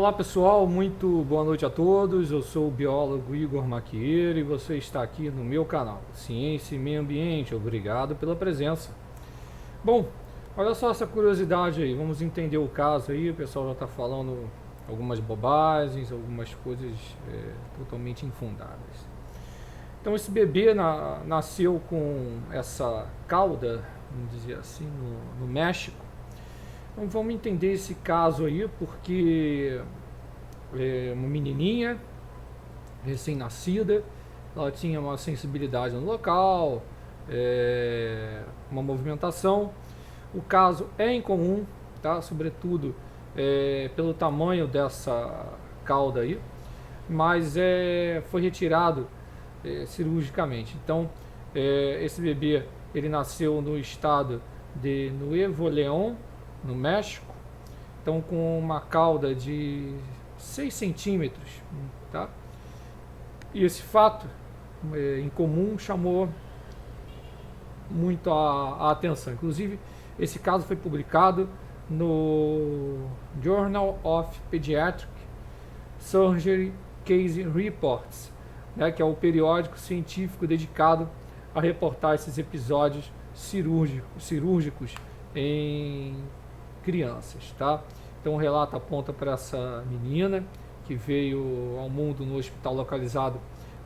Olá pessoal, muito boa noite a todos. Eu sou o biólogo Igor Maquieira e você está aqui no meu canal Ciência e Meio Ambiente. Obrigado pela presença. Bom, olha só essa curiosidade aí, vamos entender o caso aí. O pessoal já está falando algumas bobagens, algumas coisas totalmente infundadas. Então esse bebê nasceu com essa cauda, vamos dizer assim, no México. Então vamos entender esse caso aí, porque é uma menininha recém-nascida, ela tinha uma sensibilidade no local, uma movimentação. O caso é incomum, tá? Sobretudo pelo tamanho dessa cauda aí, mas foi retirado cirurgicamente. Então esse bebê ele nasceu no estado de Nuevo León, no México, então com uma cauda de 6 centímetros, tá? E esse fato incomum chamou muito a atenção. Inclusive, esse caso foi publicado no Journal of Pediatric Surgery Case Reports, né, que é o periódico científico dedicado a reportar esses episódios cirúrgicos em crianças, tá? Então o relato aponta para essa menina que veio ao mundo no hospital localizado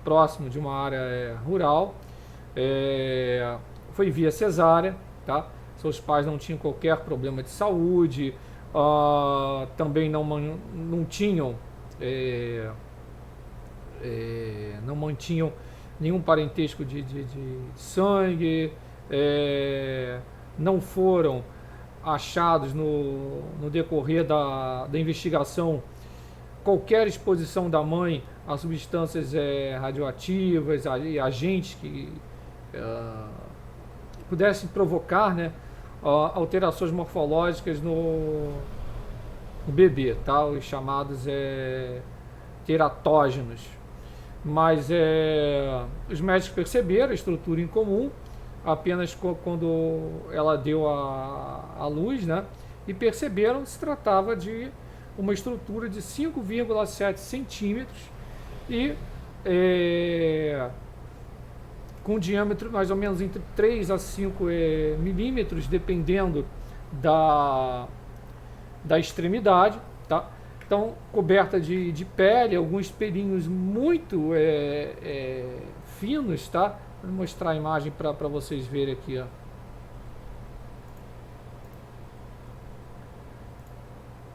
próximo de uma área rural, foi via cesárea, tá? Seus pais não tinham qualquer problema de saúde, também não tinham não mantinham nenhum parentesco de sangue, não foram achados no decorrer da investigação qualquer exposição da mãe a substâncias radioativas e agentes que pudessem provocar, né, alterações morfológicas no bebê, tá? Os chamados teratógenos. Mas os médicos perceberam a estrutura incomum apenas quando ela deu a luz, né? E perceberam que se tratava de uma estrutura de 5,7 centímetros e com diâmetro mais ou menos entre 3 a 5 milímetros, dependendo da extremidade, tá? Então, coberta de pele, alguns pelinhos muito finos, tá? Vou mostrar a imagem para vocês verem aqui, ó.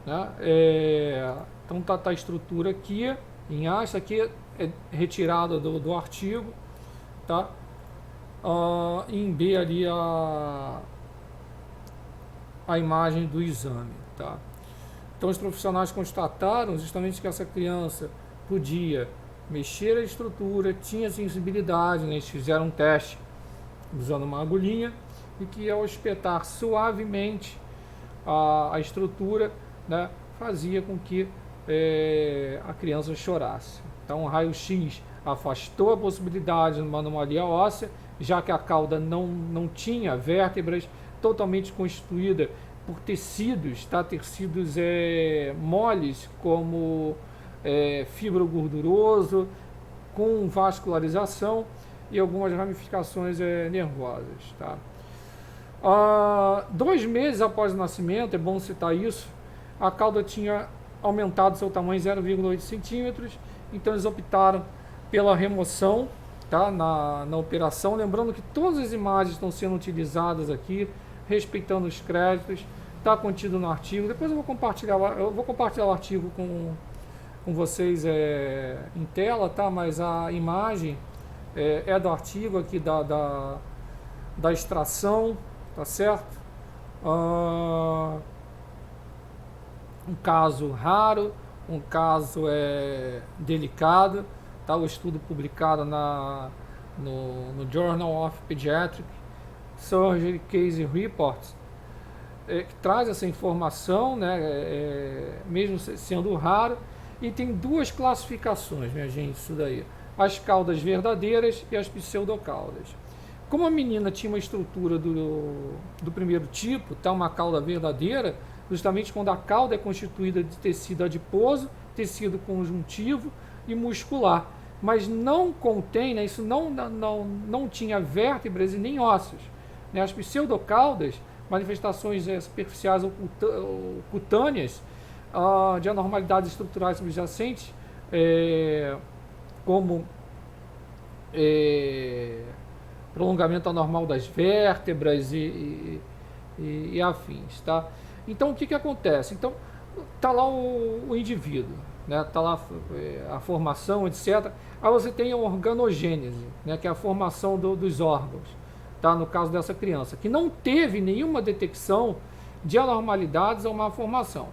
Né? Então tá a estrutura aqui em A, isso aqui é retirada do artigo, tá? Em B ali a imagem do exame, tá? Então os profissionais constataram justamente que essa criança podia mexer a estrutura, tinha sensibilidade, né? Eles fizeram um teste usando uma agulhinha e que ao espetar suavemente a estrutura, né, fazia com que a criança chorasse. Então o raio-x afastou a possibilidade de uma anomalia óssea, já que a cauda não tinha vértebras, totalmente constituída por tecidos, tá? Tecidos moles, como fibro gorduroso, com vascularização e algumas ramificações nervosas, tá? 2 meses após o nascimento, é bom citar isso, a cauda tinha aumentado seu tamanho 0,8 centímetros, então eles optaram pela remoção, tá? Na operação, lembrando que todas as imagens estão sendo utilizadas aqui, respeitando os créditos, está contido no artigo. Depois eu vou compartilhar o artigo com vocês em tela, tá? Mas a imagem é do artigo aqui da extração, tá certo? Um caso raro, um caso delicado, tá? O estudo publicado no Journal of Pediatric Surgery Case Reports, que traz essa informação, né, mesmo sendo raro, e tem 2 classificações, minha gente, isso daí: as caudas verdadeiras e as pseudocaudas. Como a menina tinha uma estrutura do primeiro tipo, tá, uma cauda verdadeira, justamente quando a cauda é constituída de tecido adiposo, tecido conjuntivo e muscular, mas não contém, né, isso não tinha vértebras e nem ossos. Né, as pseudocaudas, manifestações superficiais ou cutâneas de anormalidades estruturais subjacentes, como prolongamento anormal das vértebras e afins, tá? Então, o que acontece? Então, tá lá o indivíduo, né? Tá lá a formação, etc. Aí você tem a organogênese, né? Que é a formação dos órgãos, tá? No caso dessa criança, que não teve nenhuma detecção de anormalidades ou malformação.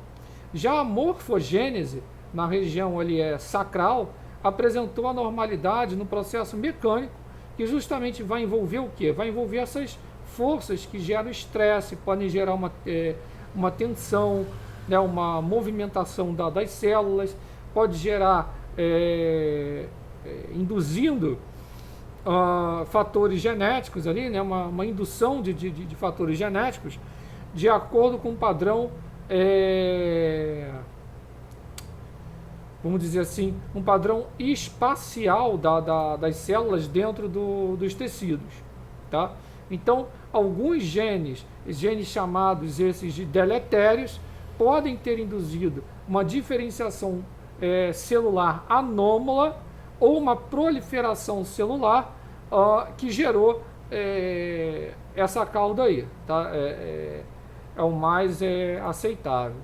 Já a morfogênese, na região ali sacral, apresentou anormalidade no processo mecânico, que justamente vai envolver o quê? Vai envolver essas forças que geram estresse, podem gerar uma tensão, né, uma movimentação das células, pode gerar, induzindo fatores genéticos ali, né, uma indução de fatores genéticos de acordo com o padrão, vamos dizer assim, um padrão espacial das células dentro dos tecidos, tá? Então, alguns genes chamados esses de deletérios, podem ter induzido uma diferenciação celular anômala ou uma proliferação celular que gerou essa cauda aí, tá? É o mais aceitável.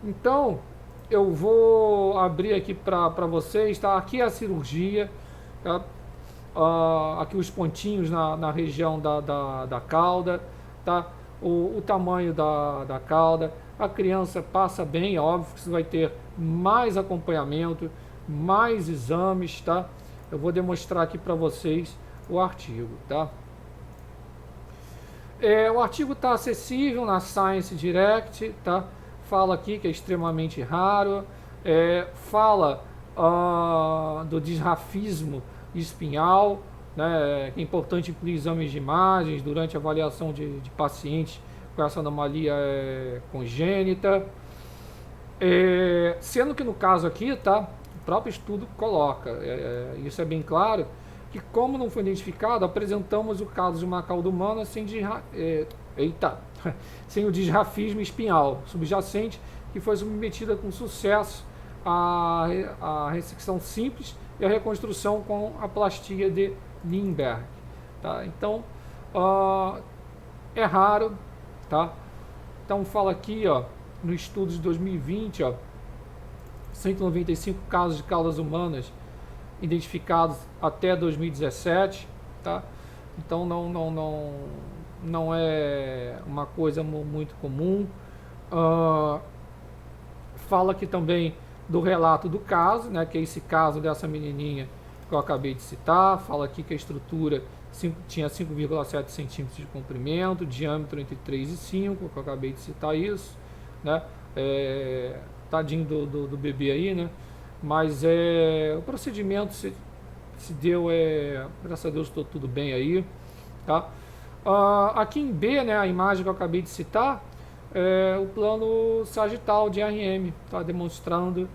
Então, eu vou abrir aqui para vocês, tá? Aqui é a cirurgia, tá? Aqui os pontinhos na região da cauda, tá? O tamanho da cauda. A criança passa bem, é óbvio que você vai ter mais acompanhamento, mais exames, tá? Eu vou demonstrar aqui para vocês o artigo, tá? O artigo está acessível na Science Direct, tá? Fala aqui que é extremamente raro, fala do disrafismo espinhal, né? É importante incluir exames de imagens durante a avaliação de pacientes com essa anomalia congênita, sendo que no caso aqui, tá? O próprio estudo coloca, isso é bem claro, que como não foi identificado, apresentamos o caso de uma cauda humana sem o disrafismo espinhal subjacente, que foi submetida com sucesso à ressecção simples e a reconstrução com a plastia de Lindbergh, tá? Então, é raro, tá? Então fala aqui, ó, no estudo de 2020, ó, 195 casos de caudas humanas identificados até 2017, tá? Então não é uma coisa muito comum. Fala aqui também do relato do caso, né, que é esse caso dessa menininha que eu acabei de citar. Fala aqui que a estrutura tinha 5,7 centímetros de comprimento, diâmetro entre 3 e 5, que eu acabei de citar isso, né? Tadinho do bebê aí, né? Mas o procedimento se deu, graças a Deus estou tudo bem aí, tá? Aqui em B, né, a imagem que eu acabei de citar, o plano sagital de RM, tá? Demonstrando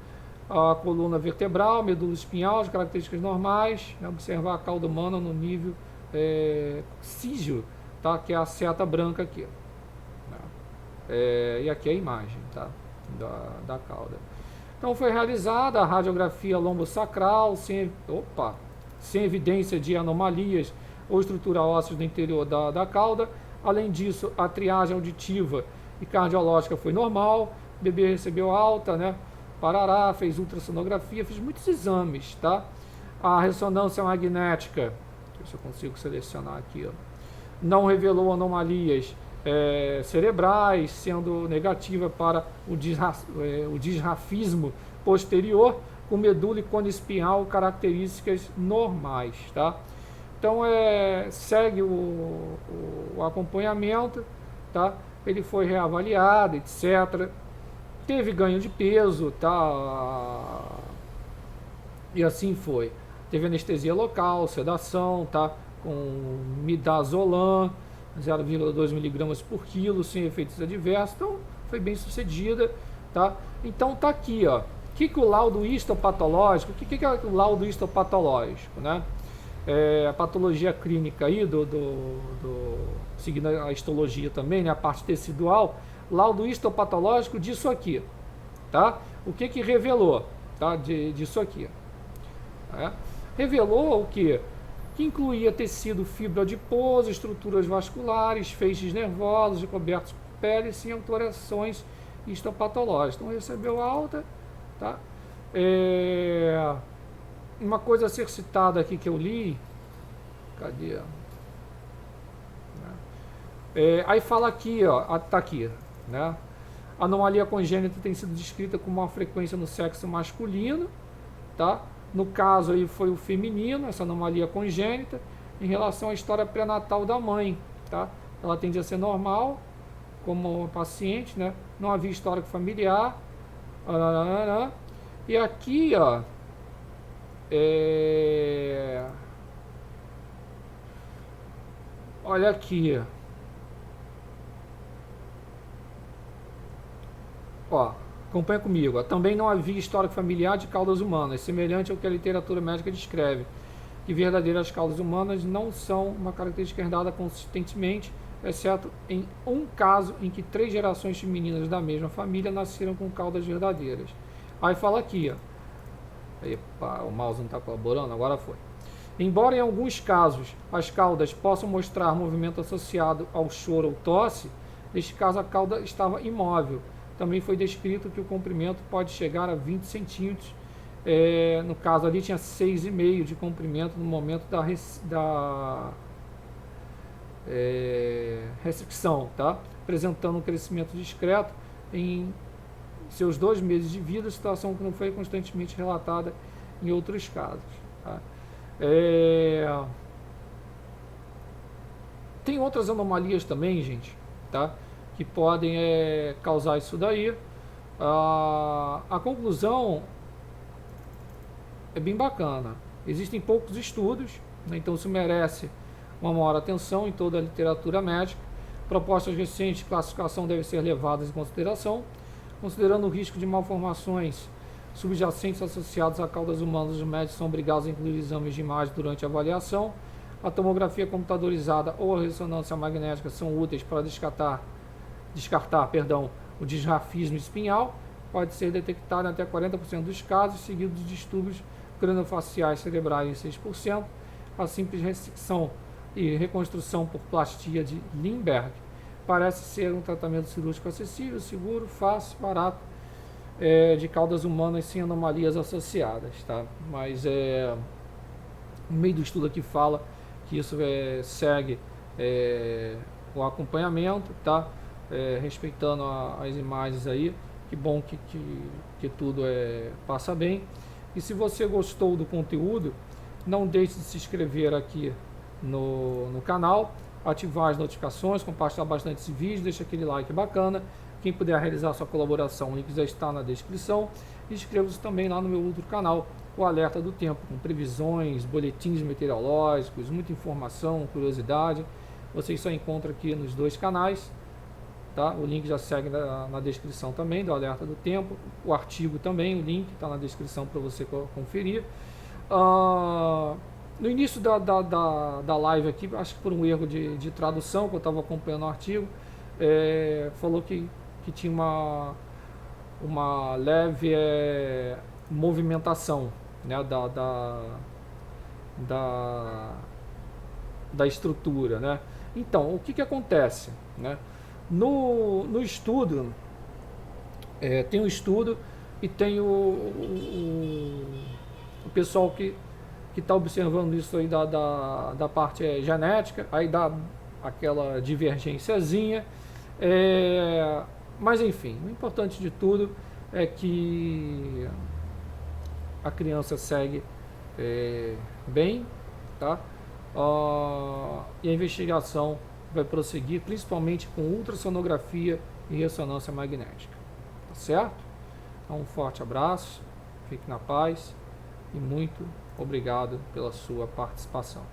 a coluna vertebral, medula espinhal, as características normais, né? Observar a cauda humana no nível cígio, tá? Que é a seta branca aqui, né? E aqui é a imagem, tá? Da cauda. Então foi realizada a radiografia lombosacral sem evidência de anomalias ou estrutura óssea do interior da cauda. Além disso, a triagem auditiva e cardiológica foi normal, o bebê recebeu alta, né? Parará, fez ultrassonografia, fez muitos exames, tá? A ressonância magnética, deixa eu ver se eu consigo selecionar aqui, ó, não revelou anomalias cerebrais, sendo negativa para o disrafismo posterior, com medula e cone espinhal, características normais, tá? Então, segue o acompanhamento, tá? Ele foi reavaliado, etc. Teve ganho de peso, tá? E assim foi. Teve anestesia local, sedação, tá? Com midazolam, 0,2 mg por quilo, sem efeitos adversos. Então, foi bem sucedida, tá? Então tá aqui, ó. O que o laudo histopatológico, o que é o laudo histopatológico, né? A patologia clínica aí, seguindo a histologia também, né? A parte tecidual, laudo histopatológico disso aqui, tá? O que revelou, tá? Disso aqui, revelou o que? Que incluía tecido fibra adiposo, estruturas vasculares, feixes nervosos recobertos por pele sem alterações histopatológicas. Então recebeu alta, tá? Uma coisa a ser citada aqui que eu li, cadê? Aí fala aqui, ó, tá aqui, né? A anomalia congênita tem sido descrita com uma frequência no sexo masculino, tá? No caso aí foi o feminino, essa anomalia congênita, em relação à história pré-natal da mãe, tá? Ela tende a ser normal, como paciente, né? Não havia histórico familiar. E aqui, ó, olha aqui, ó, acompanha comigo. Ó. Também não havia histórico familiar de caudas humanas, semelhante ao que a literatura médica descreve, que verdadeiras caudas humanas não são uma característica herdada consistentemente, exceto em um caso em que 3 gerações femininas da mesma família nasceram com caudas verdadeiras. Aí fala aqui, ó. Epa, o mouse não está colaborando, agora foi. Embora em alguns casos as caudas possam mostrar movimento associado ao choro ou tosse, neste caso a cauda estava imóvel. Também foi descrito que o comprimento pode chegar a 20 centímetros. No caso ali tinha 6,5 de comprimento no momento da restricção, tá? Apresentando um crescimento discreto em seus 2 meses de vida, situação que não foi constantemente relatada em outros casos. Tá? Tem outras anomalias também, gente, tá? Que podem causar isso daí. A conclusão é bem bacana. Existem poucos estudos, né? Então isso merece uma maior atenção em toda a literatura médica. Propostas recentes de classificação devem ser levadas em consideração, considerando o risco de malformações subjacentes associados a caudas humanas. Os médicos são obrigados a incluir exames de imagem durante a avaliação. A tomografia computadorizada ou a ressonância magnética são úteis para descartar o disrafismo espinhal. Pode ser detectado em até 40% dos casos, seguido de distúrbios craniofaciais cerebrais em 6%. A simples restrição e reconstrução por plastia de Lindbergh parece ser um tratamento cirúrgico acessível, seguro, fácil, barato, de caudas humanas sem anomalias associadas, tá? Mas no meio do estudo aqui fala que isso segue o acompanhamento, tá? Respeitando as imagens aí. Que bom que tudo passa bem. E se você gostou do conteúdo, não deixe de se inscrever aqui no canal, ativar as notificações, compartilhar bastante esse vídeo, deixa aquele like bacana. Quem puder realizar sua colaboração, o link já está na descrição. E inscreva-se também lá no meu outro canal, o Alerta do Tempo, com previsões, boletins meteorológicos, muita informação, curiosidade. Vocês só encontram aqui nos 2 canais, tá? O link já segue na descrição também, do Alerta do Tempo. O artigo também, o link está na descrição para você conferir. No início da live aqui, acho que por um erro de tradução, que eu estava acompanhando o artigo, falou que tinha uma leve movimentação, né, da estrutura, né? Então, o que acontece, né? No estudo, tem um estudo e tem o pessoal que está observando isso aí da parte genética, aí dá aquela divergênciazinha, mas enfim, o importante de tudo é que a criança segue bem, tá? E a investigação vai prosseguir, principalmente com ultrassonografia e ressonância magnética, tá certo? Então, um forte abraço, fique na paz e muito obrigado pela sua participação.